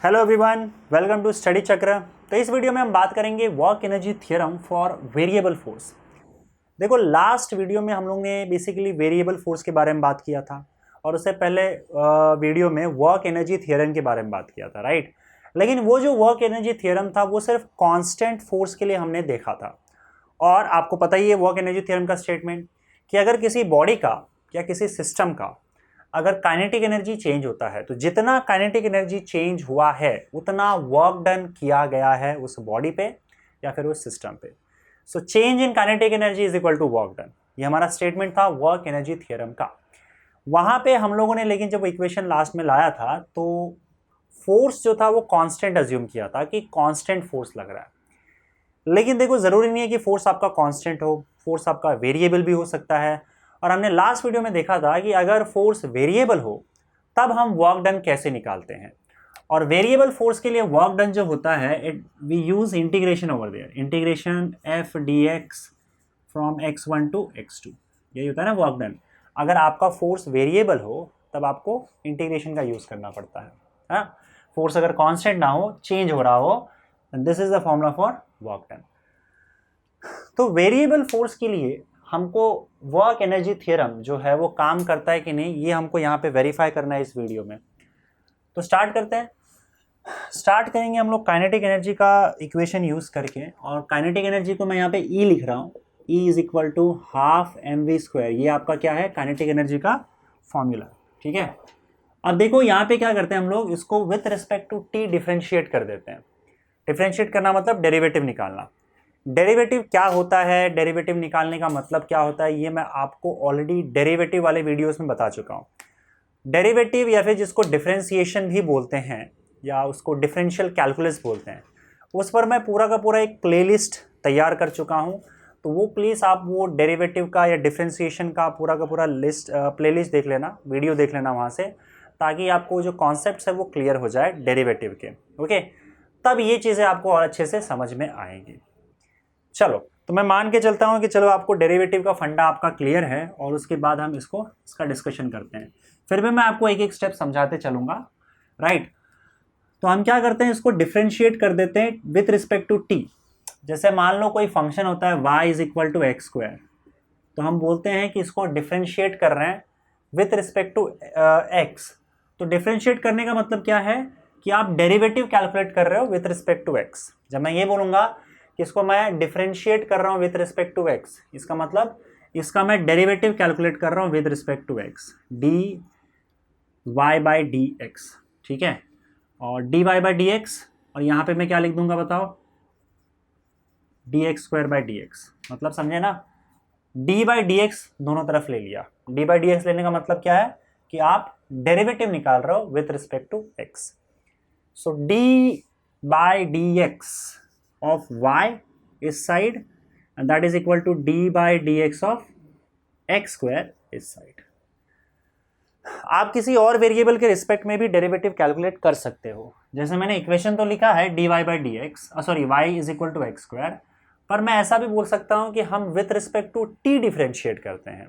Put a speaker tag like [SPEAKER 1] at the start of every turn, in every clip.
[SPEAKER 1] Hello everyone, welcome to study Chakra. तो इस video में हम बात करेंगे work energy theorem for variable force. देखो, लास्ट वीडियो में हम लोग ने बेसिकली वेरिएबल फोर्स के बारे में बात किया था और उससे पहले वीडियो में वर्क एनर्जी थ्योरम के बारे में बात किया था, राइट। लेकिन वो जो वर्क एनर्जी थ्योरम था वो सिर्फ कांस्टेंट फोर्स के लिए हमने देखा था। और आपको पता ही है वर्क एनर्जी थ्योरम का स्टेटमेंट कि अगर किसी बॉडी का या किसी सिस्टम का अगर काइनेटिक एनर्जी चेंज होता है तो जितना काइनेटिक एनर्जी चेंज हुआ है उतना वर्क डन किया गया है उस बॉडी पे या फिर उस सिस्टम पे। So change in kinetic energy is equal to work done. ये हमारा स्टेटमेंट था वर्क एनर्जी थ्योरम का। वहां पे हम लोगों ने लेकिन जब इक्वेशन लास्ट में लाया था तो फोर्स जो था वो कांस्टेंट अज्यूम किया था कि कांस्टेंट फोर्स लग रहा है। लेकिन देखो, जरूरी नहीं है कि फोर्स आपका कांस्टेंट हो, फोर्स आपका वेरिएबल भी हो सकता है। और हमने लास्ट वीडियो में देखा था कि अगर फोर्स वेरिएबल हो तब हम वर्क डन कैसे निकालते हैं। और वेरिएबल फोर्स के लिए वर्क डन जो होता है we use integration over there, integration f d x from x1 to x2। यही होता है ना वर्क डन। अगर आपका फोर्स वेरिएबल हो तब आपको इंटीग्रेशन का यूज करना पड़ता है, हाँ। फोर्स अगर कांस्टेंट ना हो, चेंज हो रहा हो, this is the formula for work done. तो वेरिएबल फोर्स के लिए हमको वर्क एनर्जी थ्योरम जो है वो काम करता है कि नहीं, ये हमको यहाँ पे वेरीफाई करना है इस वीडियो में। तो स्टार्ट करते हैं। स्टार्ट करेंगे हम लोग काइनेटिक एनर्जी का इक्वेशन यूज करके। और काइनेटिक एनर्जी को मैं यहाँ पे ई लिख रहा हूँ, e is equal to half m v square. ये आपका क्या है, काइनेटिक एनर्जी का फॉर्मूला, ठीक है। अब देखो यहाँ पे क्या करते हैं हम लोग, इसको with respect to t differentiate कर देते हैं। डिफ्रेंशिएट करना मतलब डेरिवेटिव निकालना। डेरिवेटिव क्या होता है, डेरिवेटिव निकालने का मतलब क्या होता है, ये मैं आपको ऑलरेडी डेरिवेटिव वाले वीडियोस में बता चुका हूँ। डेरिवेटिव या फिर जिसको डिफरेंशिएशन भी बोलते हैं या उसको डिफरेंशियल कैलकुलस बोलते हैं, उस पर मैं पूरा का पूरा एक प्लेलिस्ट तैयार कर चुका हूँ। तो वो प्लीज़ आप वो डेरिवेटिव का या डिफरेंशिएशन का पूरा लिस्ट प्लेलिस्ट देख लेना, वीडियो देख लेना वहाँ से, ताकि आपको जो कॉन्सेप्ट्स है वो क्लियर हो जाए डेरिवेटिव के। ओके, तब ये चीज़ें आपको और अच्छे से समझ में आएंगी। चलो, तो मैं मान के चलता हूँ कि चलो आपको डेरिवेटिव का फंडा आपका क्लियर है और उसके बाद हम इसका डिस्कशन करते हैं। फिर भी मैं आपको एक एक स्टेप समझाते चलूंगा, राइट। तो हम क्या करते हैं, इसको डिफ्रेंशिएट कर देते हैं विथ रिस्पेक्ट टू टी। जैसे मान लो कोई फंक्शन होता है y is equal to x square, तो हम बोलते हैं कि इसको डिफ्रेंशिएट कर रहे हैं विथ रिस्पेक्ट टू एक्स। तो डिफ्रेंशिएट करने का मतलब क्या है कि आप डेरिवेटिव कैलकुलेट कर रहे हो विथ रिस्पेक्ट टू एक्स। जब मैं ये बोलूंगा कि इसको मैं डिफ्रेंशिएट कर रहा हूँ विथ रिस्पेक्ट टू एक्स, इसका मतलब इसका मैं डेरिवेटिव कैलकुलेट कर रहा हूँ with respect to x, d y by d x, ठीक है। और d y by d x, और यहाँ पे मैं क्या लिख दूंगा बताओ, d x square by d x. मतलब समझे ना, डी बाई डी एक्स दोनों तरफ ले लिया। डी बाई डी एक्स लेने का मतलब क्या है कि आप डेरिवेटिव निकाल रहे हो with respect to x. So d by d x of y is side and that is equal to d by dx of x square is side। आप किसी और वेरिएबल के रिस्पेक्ट में भी डेरिवेटिव कैलकुलेट कर सकते हो। जैसे मैंने इक्वेशन तो लिखा है dy by dx, sorry y is equal to x square, पर मैं ऐसा भी बोल सकता हूं कि हम with respect to t differentiate करते हैं।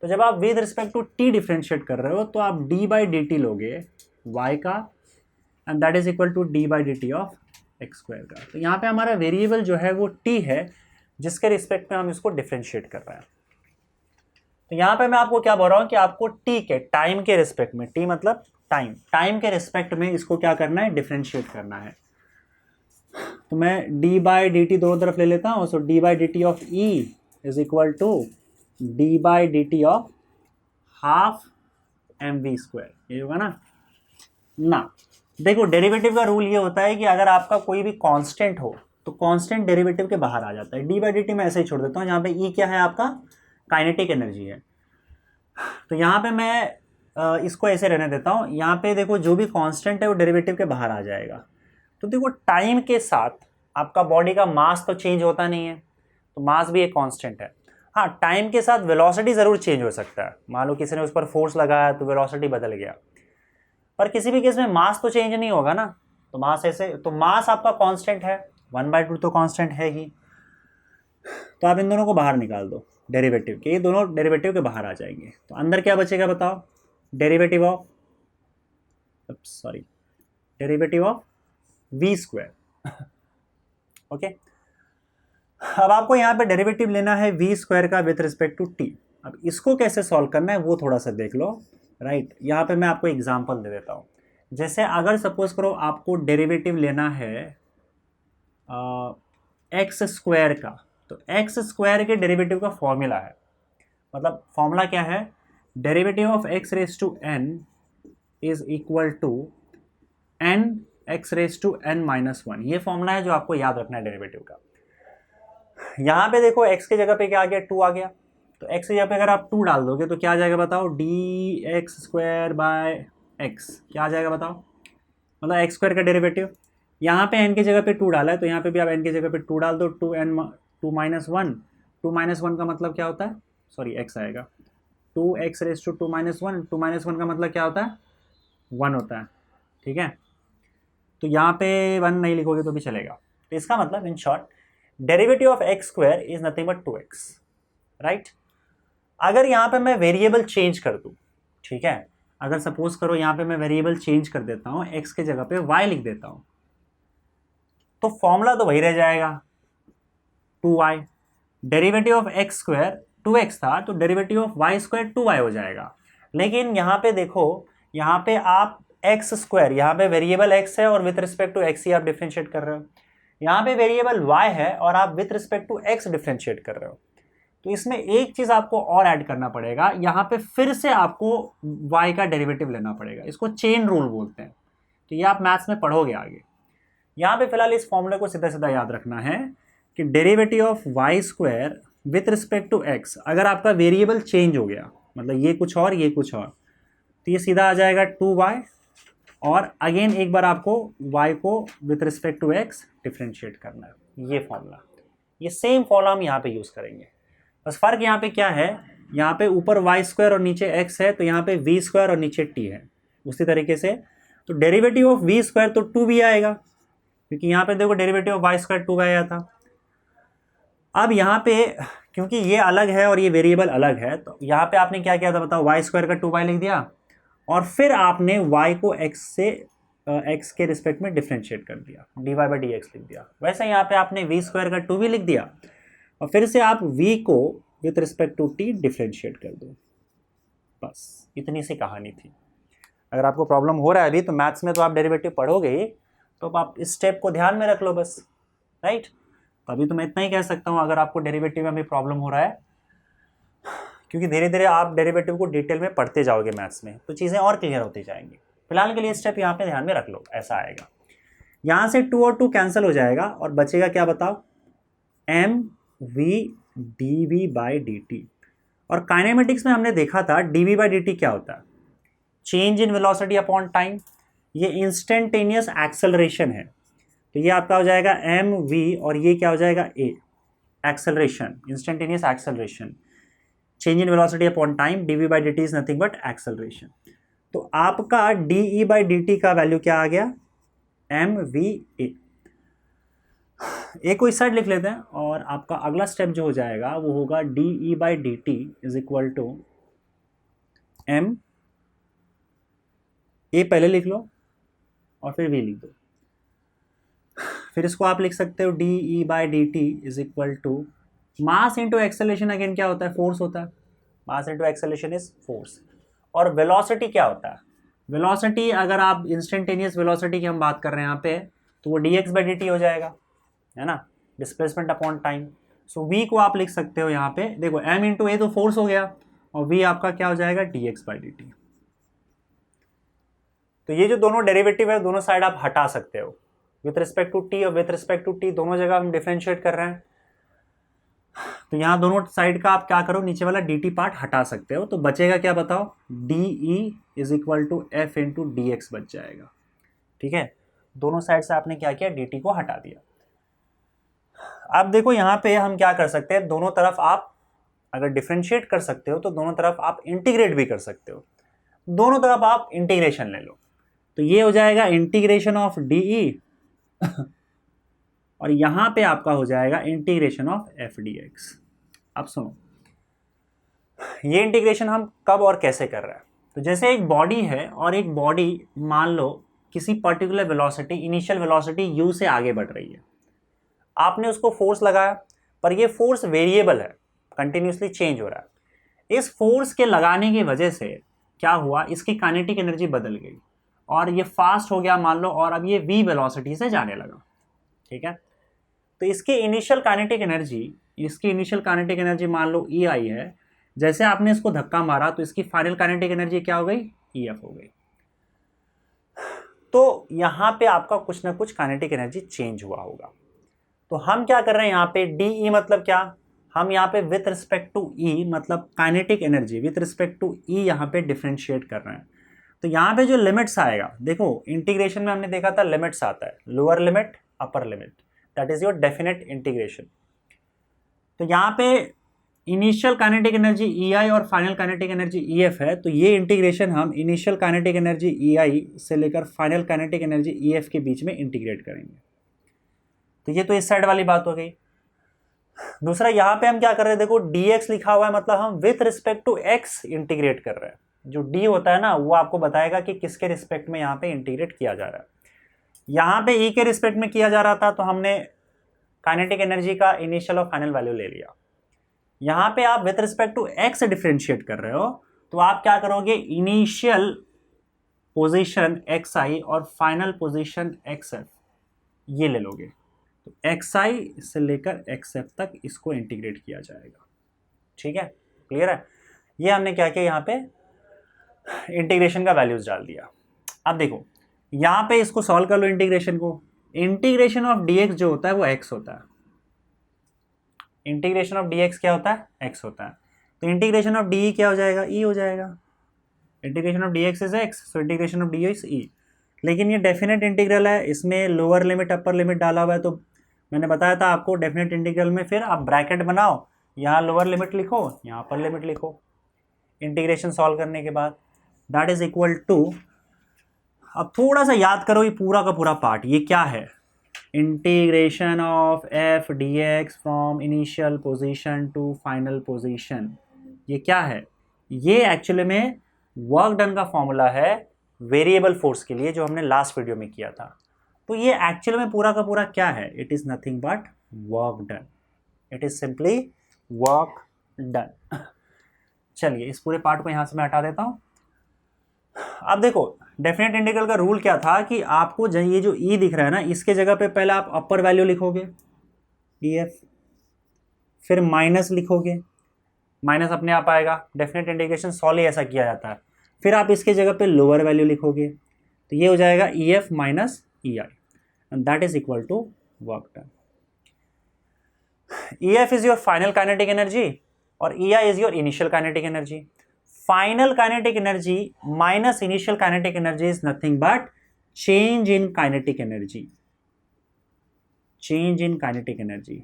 [SPEAKER 1] तो जब आप with respect to t differentiate कर रहे हो तो आप d by dt लोगे y का and that is equal to d by dt of x square का। तो यहाँ पे हमारा वेरिएबल जो है वो t है, जिसके रिस्पेक्ट में हम इसको डिफ्रेंशिएट कर रहे हैं। तो यहाँ पे मैं आपको क्या बोल रहा हूँ कि आपको t के टाइम के रिस्पेक्ट में, t मतलब टाइम के रिस्पेक्ट में इसको क्या करना है, डिफ्रेंशिएट करना है। तो मैं d बाई डी टी दोनों तरफ ले लेता हूँ। So d by d t of e is equal to d by d t of half m v square, ये होगा ना। देखो, डेरिवेटिव का रूल ये होता है कि अगर आपका कोई भी कांस्टेंट हो तो कांस्टेंट डेरिवेटिव के बाहर आ जाता है। डी बाई डी टी मैं ऐसे ही छोड़ देता हूँ, यहाँ पे ई क्या है, आपका काइनेटिक एनर्जी है। तो यहाँ पे मैं इसको ऐसे रहने देता हूँ। यहाँ पे देखो, जो भी कांस्टेंट है वो डेरिवेटिव के बाहर आ जाएगा। तो देखो, टाइम के साथ आपका बॉडी का मास तो चेंज होता नहीं है, तो मास भी एक कॉन्स्टेंट है। हाँ, टाइम के साथ वेलोसिटी ज़रूर चेंज हो सकता है। मान लो किसी ने उस पर फोर्स लगाया तो वेलोसिटी बदल गया, पर किसी भी केस में मास तो चेंज नहीं होगा ना। तो मास ऐसे, तो मास आपका कांस्टेंट है, 1/2 तो कांस्टेंट है ही। तो आप इन दोनों को बाहर निकाल दो डेरिवेटिव के, ये दोनों डेरिवेटिव के बाहर आ जाएंगे। तो अंदर क्या बचेगा बताओ, derivative of, sorry, derivative of v square. Okay, अब आपको यहाँ पे डेरिवेटिव लेना है वी स्क्वायर का विथ रिस्पेक्ट टू टी। अब इसको कैसे सॉल्व करना है वो थोड़ा सा देख लो, राइट। यहाँ पे मैं आपको एग्जांपल दे देता हूँ। जैसे अगर सपोज करो आपको डेरिवेटिव लेना है एक्स स्क्वायर का, तो एक्स स्क्वायर के डेरिवेटिव का फॉर्मूला है, मतलब फॉर्मूला क्या है, derivative of x raise to n is equal to n x raise to n minus one. ये फॉर्मूला है जो आपको याद रखना है डेरिवेटिव का। यहाँ पे देखो x की जगह पे क्या आ गया, 2 आ गया, तो x की जगह पे अगर आप 2 डाल दोगे तो क्या आ जाएगा बताओ, d x square by x, क्या आ जाएगा बताओ, मतलब एक्स स्क्वायर का डेरिवेटिव। यहाँ पे n की जगह पे 2 डाला है तो यहाँ पे भी आप n की जगह पे 2 डाल दो, 2 माइनस वन, 2 माइनस वन का मतलब क्या होता है, सॉरी x आएगा, 2x raise to 2 minus one, 2 minus one का मतलब क्या होता है, 1 होता है, ठीक है। तो यहाँ पे 1 नहीं लिखोगे तो भी चलेगा। तो इसका मतलब in short derivative of x square is nothing but 2x, right. अगर यहाँ पे मैं वेरिएबल चेंज कर दूँ, ठीक है, अगर सपोज करो यहाँ पे मैं वेरिएबल चेंज कर देता हूँ, x के जगह पे y लिख देता हूँ, तो फॉर्मूला तो वही रह जाएगा 2y। Derivative of x square 2x था तो derivative of y square 2y हो जाएगा। लेकिन यहाँ पे देखो, यहाँ पे आप एक्स स्क्वायर, यहाँ पे वेरिएबल x है और विथ रिस्पेक्ट टू x ही आप डिफरेंशिएट कर रहे हो, यहाँ पे वेरिएबल y है और आप with respect to x differentiate कर रहे हो। तो इसमें एक चीज आपको और ऐड करना पड़ेगा, यहाँ पे फिर से आपको y का डेरिवेटिव लेना पड़ेगा, इसको चेन रूल बोलते हैं। तो ये आप मैथ्स में पढ़ोगे आगे। यहाँ पे फिलहाल इस फॉर्मूले को सीधा सीधा याद रखना है कि derivative of y square with respect to x, अगर आपका वेरिएबल चेंज हो गया, मतलब ये कुछ और ये कुछ और, तो ये सीधा आ जाएगा 2y, और अगेन एक बार आपको y को with respect to x differentiate करना है। ये फॉर्मूला, ये सेम फॉर्मूला हम यहाँ पे यूज़ करेंगे, बस फर्क यहाँ पे क्या है, यहाँ पे ऊपर y स्क्वायर और नीचे x है, तो यहाँ पे v स्क्वायर और नीचे t है। उसी तरीके से तो डेरिवेटिव ऑफ v स्क्वायर तो 2v आएगा, क्योंकि यहाँ पे देखो डेरिवेटिव ऑफ y स्क्वायर 2 आया था। अब यहाँ पे क्योंकि ये अलग है और ये वेरिएबल अलग है, तो यहाँ पे आपने क्या किया था बताओ, y स्क्वायर का 2y लिख दिया और फिर आपने y को x से x के रिस्पेक्ट में डिफरेंशिएट कर दिया, dy बाई डी एक्स लिख दिया। वैसे यहाँ पे आपने v स्क्वायर का 2v लिख दिया और फिर से आप v को with respect to t differentiate कर दो। बस इतनी सी कहानी थी। अगर आपको प्रॉब्लम हो रहा है अभी, तो मैथ्स में तो आप डेरिवेटिव पढ़ोगे ही, तो आप इस स्टेप को ध्यान में रख लो बस, राइट। तो अभी तो मैं इतना ही कह सकता हूँ, अगर आपको डेरिवेटिव में अभी प्रॉब्लम हो रहा है, क्योंकि धीरे धीरे आप डेरिवेटिव को डिटेल में पढ़ते जाओगे मैथ्स में, तो चीज़ें और क्लियर होती जाएंगी। फिलहाल के लिए स्टेप यहाँ पे ध्यान में रख लो, ऐसा आएगा। यहाँ से 2 और 2 कैंसिल हो जाएगा और बचेगा क्या बताओ, m v d v by d t. और काइनेमेटिक्स में हमने देखा था d v by d t क्या होता है, change in velocity upon time. ये इंस्टेंटेनियस एक्सेलरेशन है, तो ये आपका हो जाएगा एम वी और ये क्या हो जाएगा a, acceleration, instantaneous acceleration, change in velocity upon time, d v by d t is nothing but acceleration. तो आपका d e by d t का वैल्यू क्या आ गया, एम वी ए को इस साइड लिख लेते हैं, और आपका अगला स्टेप जो हो जाएगा वो होगा d e by d t is equal to m a, पहले लिख लो और फिर वी लिख दो। फिर इसको आप लिख सकते हो d e by d t is equal to mass into acceleration, again क्या होता है, फोर्स होता है, mass into acceleration is force. और वेलोसिटी क्या होता है, वेलोसिटी अगर आप इंस्टेंटेनियस वेलोसिटी की हम बात कर रहे हैं यहाँ पे, तो वो d x by d t हो जाएगा, है ना, displacement upon time. So v को आप लिख सकते हो यहाँ पे, देखो एम इंटू ए तो फोर्स हो गया और वी आपका क्या हो जाएगा, D x by d T. तो ये जो दोनों डेरिवेटिव है दोनों साइड आप हटा सकते हो, विथ रिस्पेक्ट टू टी और विथ रिस्पेक्ट टू टी दोनों जगह हम डिफरेंशिएट कर रहे हैं। तो यहाँ दोनों साइड का आप क्या करो, नीचे वाला डी टी पार्ट हटा सकते हो, तो बचेगा क्या बताओ, d e is equal to f into d x बच जाएगा, ठीक है। दोनों साइड से आपने क्या किया, डी टी को हटा दिया। अब देखो यहाँ पे हम क्या कर सकते हैं, दोनों तरफ आप अगर डिफरेंशिएट कर सकते हो तो दोनों तरफ आप इंटीग्रेट भी कर सकते हो, दोनों तरफ आप इंटीग्रेशन ले लो, तो ये हो जाएगा इंटीग्रेशन ऑफ डी ई और यहाँ पे आपका हो जाएगा integration of F d x. अब सुनो, ये इंटीग्रेशन हम कब और कैसे कर रहे हैं, तो जैसे एक बॉडी है और एक बॉडी मान लो किसी particular velocity, initial velocity u से आगे बढ़ रही है, आपने उसको फोर्स लगाया, पर ये फोर्स वेरिएबल है, कंटिन्यूसली चेंज हो रहा है। इस फोर्स के लगाने की वजह से क्या हुआ, इसकी काइनेटिक एनर्जी बदल गई और ये फास्ट हो गया मान लो, और अब ये v वेलोसिटी से जाने लगा। ठीक है, तो इसकी इनिशियल काइनेटिक एनर्जी मान लो EI है। जैसे आपने इसको धक्का मारा तो इसकी फाइनल काइनेटिक एनर्जी क्या हो गई, EF हो गई। तो यहां पे आपका कुछ ना कुछ काइनेटिक एनर्जी चेंज हुआ होगा। तो हम क्या कर रहे हैं यहाँ पे, DE मतलब क्या, हम यहाँ पे विथ रिस्पेक्ट टू E मतलब kinetic energy with respect to E यहाँ पे डिफरेंशिएट कर रहे हैं। तो यहाँ पे जो लिमिट्स आएगा, देखो इंटीग्रेशन में हमने देखा था लिमिट्स आता है, lower limit upper limit, that is your definite integration. तो यहाँ पे इनिशियल काइनेटिक एनर्जी EI और फाइनल काइनेटिक एनर्जी EF है, तो ये इंटीग्रेशन हम इनिशियल काइनेटिक एनर्जी EI से लेकर फाइनल काइनेटिक एनर्जी EF के बीच में इंटीग्रेट करेंगे। तो ये तो इस साइड वाली बात हो गई। दूसरा यहाँ पे हम क्या कर रहे हैं, देखो dx लिखा हुआ है, मतलब हम with respect to x integrate कर रहे हैं। जो d होता है ना, वो आपको बताएगा कि किसके रिस्पेक्ट में यहाँ पे इंटीग्रेट किया जा रहा है। यहाँ पे E के रिस्पेक्ट में किया जा रहा था, तो हमने काइनेटिक एनर्जी का इनिशियल और फाइनल वैल्यू ले लिया। यहाँ पे आप with respect to x differentiate कर रहे हो, तो आप क्या करोगे, इनिशियल पोजीशन xi और फाइनल पोजीशन xf ये ले लोगे। तो xi से लेकर xf तक इसको इंटीग्रेट किया जाएगा। ठीक है, क्लियर है। ये हमने क्या किया, यहाँ पे इंटीग्रेशन का वैल्यूज डाल दिया। अब देखो यहाँ पे इसको सॉल्व कर लो इंटीग्रेशन को। इंटीग्रेशन ऑफ dx जो होता है वो x होता है। इंटीग्रेशन ऑफ dx क्या होता है, x होता है। तो इंटीग्रेशन ऑफ de क्या हो जाएगा, e हो जाएगा। Integration of dx is x, so integration of dy is e। लेकिन ये डेफिनेट इंटीग्रल है, इसमें लोअर लिमिट अपर लिमिट डाला हुआ है। तो मैंने बताया था आपको डेफिनेट इंटीग्रल में फिर आप ब्रैकेट बनाओ, यहाँ लोअर लिमिट लिखो, यहाँ अपर लिमिट लिखो। इंटीग्रेशन सॉल्व करने के बाद दैट इज इक्वल टू, अब थोड़ा सा याद करो ये पूरा का पूरा पार्ट, ये क्या है, integration of f dx from initial position to final position. ये क्या है, ये एक्चुअली में वर्क डन का फॉर्मूला है वेरिएबल फोर्स के लिए, जो हमने लास्ट वीडियो में किया था। तो ये एक्चुअली में पूरा का पूरा क्या है, it is nothing but work done, it is simply work done. चलिए इस पूरे पार्ट को यहां से मैं हटा देता हूं। अब देखो डेफिनेट इंटीग्रल का रूल क्या था कि आपको ये जो E दिख रहा है ना, इसके जगह पे पहले आप अपर वैल्यू लिखोगे df, फिर माइनस लिखोगे, माइनस अपने आप आएगा, डेफिनेट इंटीग्रेशन सॉल्व ऐसा किया जाता है। फिर आप इसके जगह पे लोअर वैल्यू लिखोगे, तो ये हो जाएगा EF minus EI and that is equal to work done. EF is your final kinetic energy और EI is your initial kinetic energy. Final kinetic energy minus initial kinetic energy is nothing but change in kinetic energy, change in kinetic energy.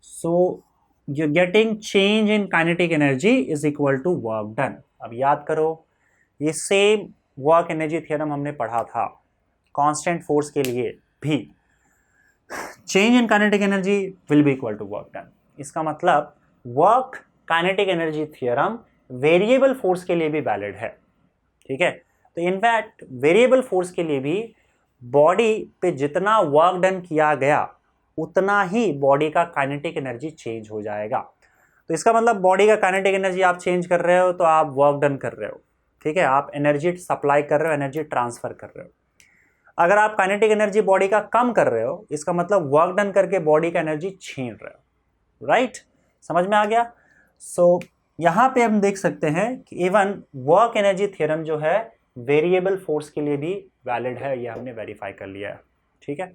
[SPEAKER 1] So you getting change in kinetic energy is equal to work done. अब याद करो ये same work energy theorem हमने पढ़ा था constant force के लिए भी, change in kinetic energy will be equal to work done. इसका मतलब work kinetic energy theorem variable force के लिए भी वैलिड है। ठीक है, तो इनफैक्ट वेरिएबल फोर्स के लिए भी बॉडी पे जितना वर्क डन किया गया उतना ही बॉडी का काइनेटिक एनर्जी चेंज हो जाएगा। तो इसका मतलब बॉडी का काइनेटिक एनर्जी आप चेंज कर रहे हो तो आप वर्क डन कर रहे हो। ठीक है, आप एनर्जी सप्लाई कर रहे हो, एनर्जी ट्रांसफर कर रहे हो। अगर आप काइनेटिक एनर्जी बॉडी का कम कर रहे हो, इसका मतलब वर्क डन करके बॉडी का एनर्जी छीन रहे हो। राइट, समझ में आ गया। सो यहाँ पे हम देख सकते हैं कि इवन वर्क एनर्जी थ्योरम जो है वेरिएबल फोर्स के लिए भी वैलिड है, ये हमने वेरीफाई कर लिया है। ठीक है,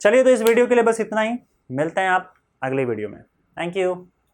[SPEAKER 1] चलिए तो इस वीडियो के लिए बस इतना ही, मिलते हैं आप अगले वीडियो में। Thank you.